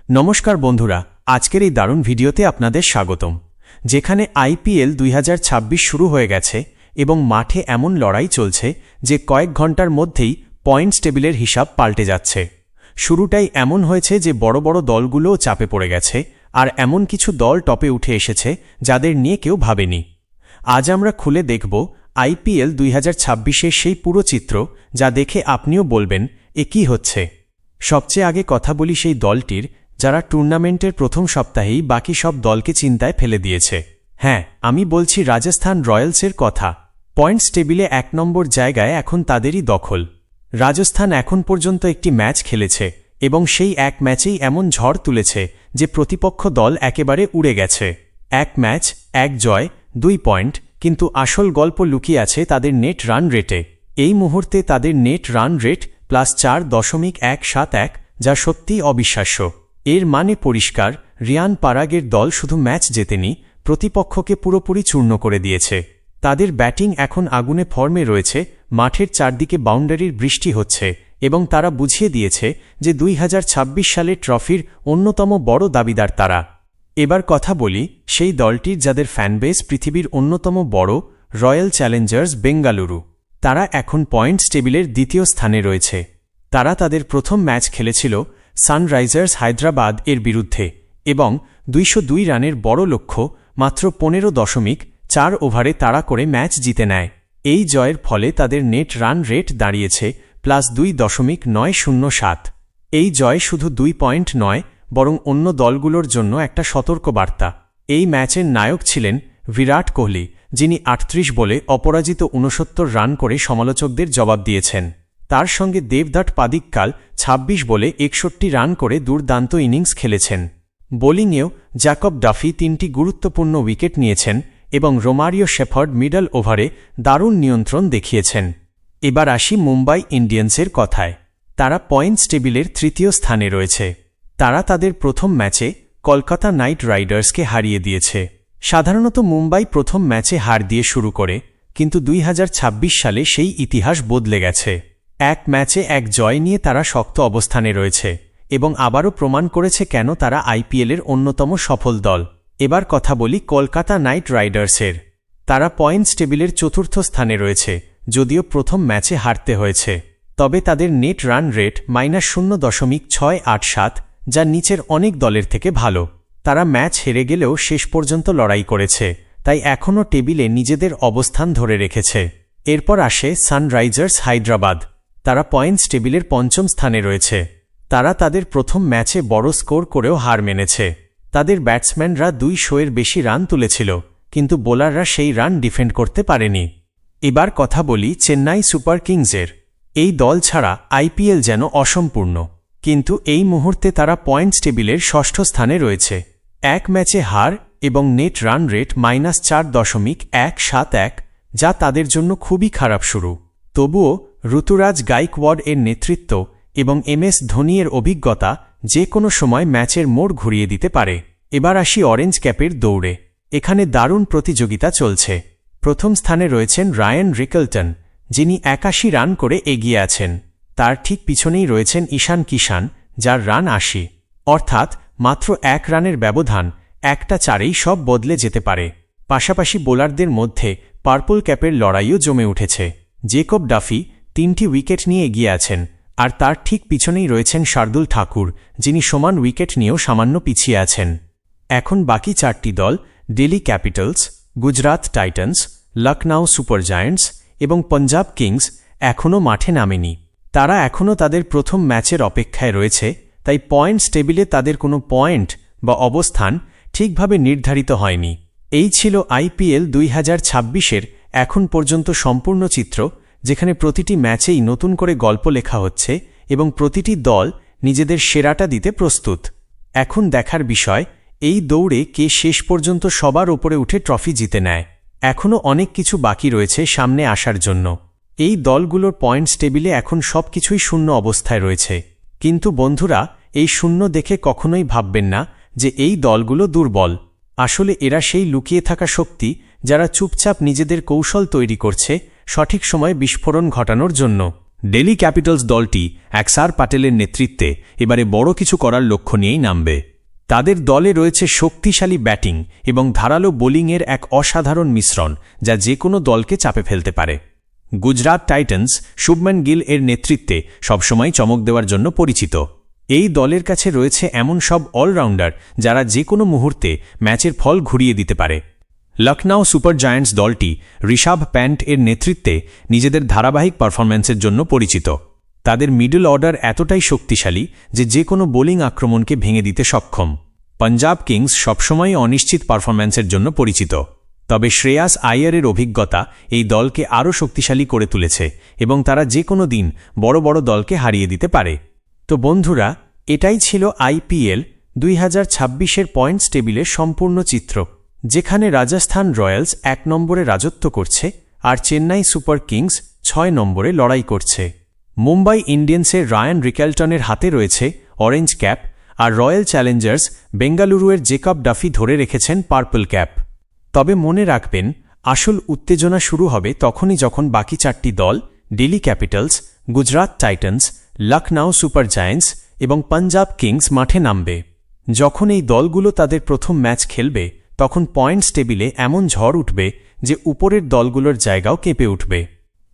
নমস্কার বন্ধুরা, আজকের এই দারুণ ভিডিওতে আপনাদের স্বাগতম। যেখানে আইপিএল 2026 শুরু হয়ে গেছে এবং মাঠে এমন লড়াই চলছে যে কয়েক ঘন্টার মধ্যেই পয়েন্টস টেবিলের হিসাব পাল্টে যাচ্ছে। শুরুটাই এমন হয়েছে যে বড় বড় দলগুলোও চাপে পড়ে গেছে, আর এমন কিছু দল টপে উঠে এসেছে যাদের নিয়ে কেউ ভাবেনি। আজ আমরা খুলে দেখব আইপিএল 2026-এর সেই পুরো চিত্র, যা দেখে আপনিও বলবেন এ কী হচ্ছে। সবচেয়ে আগে কথা বলি সেই দলটির যারা টুর্নামেন্টের প্রথম সপ্তাহেই বাকি সব দলকে চিন্তায় ফেলে দিয়েছে। হ্যাঁ, আমি বলছি রাজস্থান রয়্যালসের কথা। পয়েন্টস টেবিলে 1 নম্বর জায়গায় এখন তাদেরই দখল। রাজস্থান এখন পর্যন্ত একটি ম্যাচ খেলেছে এবং সেই এক ম্যাচেই এমন ঝড় তুলেছে যে প্রতিপক্ষ দল একেবারে উড়ে গেছে। 1 ম্যাচ 1 জয় 2 পয়েন্ট, কিন্তু আসল গল্প লুকিয়ে আছে তাদের নেট রান রেটে। এই মুহূর্তে তাদের নেট রান রেট +4.171, যা সত্যিই অবিশ্বাস্য। এর মানে পরিষ্কার, রিয়ান পারাগের দল শুধু ম্যাচ জেতেনি, প্রতিপক্ষকে পুরোপুরি চূর্ণ করে দিয়েছে। তাদের ব্যাটিং এখন আগুনে ফর্মে রয়েছে, মাঠের চারদিকে বাউন্ডারির বৃষ্টি হচ্ছে এবং তারা বুঝিয়ে দিয়েছে যে 2026 সালের ট্রফির অন্যতম বড় দাবিদার তারা। এবার কথা বলি সেই দলটির যাদের ফ্যানবেস পৃথিবীর অন্যতম বড়, রয়্যাল চ্যালেঞ্জার্স বেঙ্গালুরু। তারা এখন পয়েন্টস টেবিলের দ্বিতীয় স্থানে রয়েছে। তারা তাদের প্রথম ম্যাচ খেলেছিল সানরাইজার্স হায়দ্রাবাদ এর বিরুদ্ধে এবং 202 রানের বড় লক্ষ্য মাত্র 15.4 ওভারে তাড়া করে ম্যাচ জিতে নেয়। এই জয়ের ফলে তাদের নেট রান রেট দাঁড়িয়েছে +2.907। এই জয় শুধু 2 পয়েন্ট নয়, বরং অন্য দলগুলোর জন্য একটা সতর্কবার্তা। এই ম্যাচের নায়ক ছিলেন বিরাট কোহলি, যিনি 38 বলে অপরাজিত 69 রান করে সমালোচকদের জবাব দিয়েছেন। তার সঙ্গে দেবদত্ত পাদিক্কাল 26 বলে 61 রান করে দুর্দান্ত ইনিংস খেলেছেন। বোলিংয়েও জ্যাকব ডাফি 3টি গুরুত্বপূর্ণ উইকেট নিয়েছেন এবং রোমারিও শেফার্ড মিডল ওভারে দারুণ নিয়ন্ত্রণ দেখিয়েছেন। এবার আসি মুম্বাই ইন্ডিয়ান্সের কথায়। তারা পয়েন্টস টেবিলের তৃতীয় স্থানে রয়েছে। তারা তাদের প্রথম ম্যাচে কলকাতা নাইট রাইডার্সকে হারিয়ে দিয়েছে। সাধারণত মুম্বাই প্রথম ম্যাচে হার দিয়ে শুরু করে, কিন্তু 2026 সালে সেই ইতিহাস বদলে গেছে। 1 ম্যাচে 1 জয় নিয়ে তারা শক্ত অবস্থানে রয়েছে এবং আবারও প্রমাণ করেছে কেন তারা আইপিএলের অন্যতম সফল দল। এবার কথা বলি কলকাতা নাইট রাইডার্সের। তারা পয়েন্টস টেবিলের চতুর্থ স্থানে রয়েছে, যদিও প্রথম ম্যাচে হারতে হয়েছে। তবে তাদের নেট রান রেট -0.687, যা নিচের অনেক দলের থেকে ভালো। তারা ম্যাচ হেরে গেলেও শেষ পর্যন্ত লড়াই করেছে, তাই এখনও টেবিলে নিজেদের অবস্থান ধরে রেখেছে। এরপর আসে সানরাইজার্স হায়দ্রাবাদ। তারা পয়েন্টস টেবিলের 5ম স্থানে রয়েছে। তারা তাদের প্রথম ম্যাচে বড় স্কোর করেও হার মেনেছে। তাদের ব্যাটসম্যানরা 200-এর বেশি রান তুলেছিল, কিন্তু বোলাররা সেই রান ডিফেন্ড করতে পারেনি। এবার কথা বলি চেন্নাই সুপার কিংসের। এই দল ছাড়া আইপিএল যেন অসম্পূর্ণ, কিন্তু এই মুহূর্তে তারা পয়েন্টস টেবিলের 6ষ্ঠ স্থানে রয়েছে। 1 ম্যাচে হার এবং নেট রান রেট -4.171, যা তাদের জন্য খুবই খারাপ শুরু। তবুও ঋতুরাজ গাইকওয়াড এর নেতৃত্ব এবং MS ধোনির অভিজ্ঞতা যে কোনো সময় ম্যাচের মোড় ঘুরিয়ে দিতে পারে। এবার আসি অরেঞ্জ ক্যাপের দৌড়ে। এখানে দারুণ প্রতিযোগিতা চলছে। প্রথম স্থানে রয়েছেন রায়ান রিকলটন, যিনি 81 রান করে এগিয়ে আছেন। তার ঠিক পিছনেই রয়েছেন ঈশান কিষান, যার রান 80। অর্থাৎ মাত্র 1 রানের ব্যবধান, একটা চারেই সব বদলে যেতে পারে। পাশাপাশি বোলারদের মধ্যে পার্পল ক্যাপের লড়াইও জমে উঠেছে। জ্যাকব ডাফি 3টি উইকেট নিয়ে এগিয়ে আছেন, আর তার ঠিক পিছনেই রয়েছেন শার্দুল ঠাকুর, যিনি সমান উইকেট নিয়েও সামান্য পিছিয়ে আছেন। এখন বাকি 4টি দল Delhi Capitals, Gujarat Titans, Lucknow super giants এবং পঞ্জাব কিংস এখনও মাঠে নামেনি। তারা এখনও তাদের প্রথম ম্যাচের অপেক্ষায় রয়েছে, তাই পয়েন্টস টেবিলে তাদের কোনো পয়েন্ট বা অবস্থান ঠিকভাবে নির্ধারিত হয়নি। এই ছিল আইপিএল 2026-এর এখন পর্যন্ত সম্পূর্ণ চিত্র, যেখানে প্রতিটি ম্যাচেই নতুন করে গল্প লেখা হচ্ছে এবং প্রতিটি দল নিজেদের সেরাটা দিতে প্রস্তুত। এখন দেখার বিষয়, এই দৌড়ে কে শেষ পর্যন্ত সবার ওপরে উঠে ট্রফি জিতে নেয়। এখনও অনেক কিছু বাকি রয়েছে সামনে আসার জন্য। এই দলগুলোর পয়েন্টস টেবিলে এখন সবকিছুই শূন্য অবস্থায় রয়েছে, কিন্তু বন্ধুরা, এই শূন্য দেখে কখনোই ভাববেন না যে এই দলগুলো দুর্বল। আসলে এরা সেই লুকিয়ে থাকা শক্তি যারা চুপচাপ নিজেদের কৌশল তৈরি করছে সঠিক সময়ে বিস্ফোরণ ঘটানোর জন্য। দিল্লি ক্যাপিটালস দলটি অক্ষর প্যাটেলের নেতৃত্বে এবারে বড় কিছু করার লক্ষ্য নিয়েই নামবে। তাদের দলে রয়েছে শক্তিশালী ব্যাটিং এবং ধারালো বোলিংয়ের এক অসাধারণ মিশ্রণ, যা যে কোনো দলকে চাপে ফেলতে পারে। গুজরাট টাইটান্স শুভমান গিল এর নেতৃত্বে সবসময় চমক দেওয়ার জন্য পরিচিত। এই দলের কাছে রয়েছে এমন সব অলরাউন্ডার যারা যে কোনো মুহূর্তে ম্যাচের ফল ঘুরিয়ে দিতে পারে। লখনউ সুপার জায়ান্টস দলটি ঋষভ প্যান্ট এর নেতৃত্বে নিজেদের ধারাবাহিক পারফরম্যান্সের জন্য পরিচিত। তাদের মিডল অর্ডার এতটাই শক্তিশালী যে কোনো বোলিং আক্রমণকে ভেঙে দিতে সক্ষম। পাঞ্জাব কিংস সবসময় অনিশ্চিত পারফরম্যান্সের জন্য পরিচিত, তবে শ্রেয়াস আইয়ারের অভিজ্ঞতা এই দলকে আরও শক্তিশালী করে তুলেছে এবং তারা যে কোনো দিন বড় বড় দলকে হারিয়ে দিতে পারে। তো বন্ধুরা, এটাই ছিল IPL 2026-এর পয়েন্টস টেবিলের সম্পূর্ণ চিত্র, যেখানে রাজস্থান রয়্যালস 1 নম্বরে রাজত্ব করছে আর চেন্নাই সুপার কিংস 6 নম্বরে লড়াই করছে। মুম্বাই ইন্ডিয়ান্সের রায়ান রিকেলটনের হাতে রয়েছে অরেঞ্জ ক্যাপ, আর রয়্যাল চ্যালেঞ্জার্স বেঙ্গালুরুয়ের জেকব ডাফি ধরে রেখেছেন পার্পল ক্যাপ। তবে মনে রাখবেন, আসল উত্তেজনা শুরু হবে তখনই যখন বাকি 4টি দল Delhi Capitals, Gujarat Titans, Lucknow super giants এবং পাঞ্জাব কিংস মাঠে নামবে। যখন এই দলগুলো তাদের প্রথম ম্যাচ খেলবে, তখন পয়েন্টস টেবিলে এমন ঝড় উঠবে যে উপরের দলগুলোর জায়গাও কেঁপে উঠবে।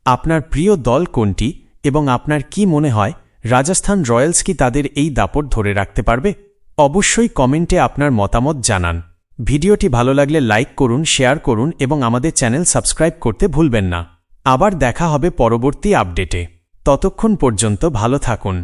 আপনার প্রিয় দল কোনটি এবং আপনার কি মনে হয় রাজস্থান রয়্যালস কি তাদের এই দাপট ধরে রাখতে পারবে? অবশ্যই কমেন্টে আপনার মতামত জানান। ভিডিওটি ভালো লাগলে লাইক করুন, শেয়ার করুন এবং আমাদের চ্যানেল সাবস্ক্রাইব করতে ভুলবেন না। আবার দেখা হবে পরবর্তী আপডেটে। ততক্ষণ পর্যন্ত ভালো থাকুন।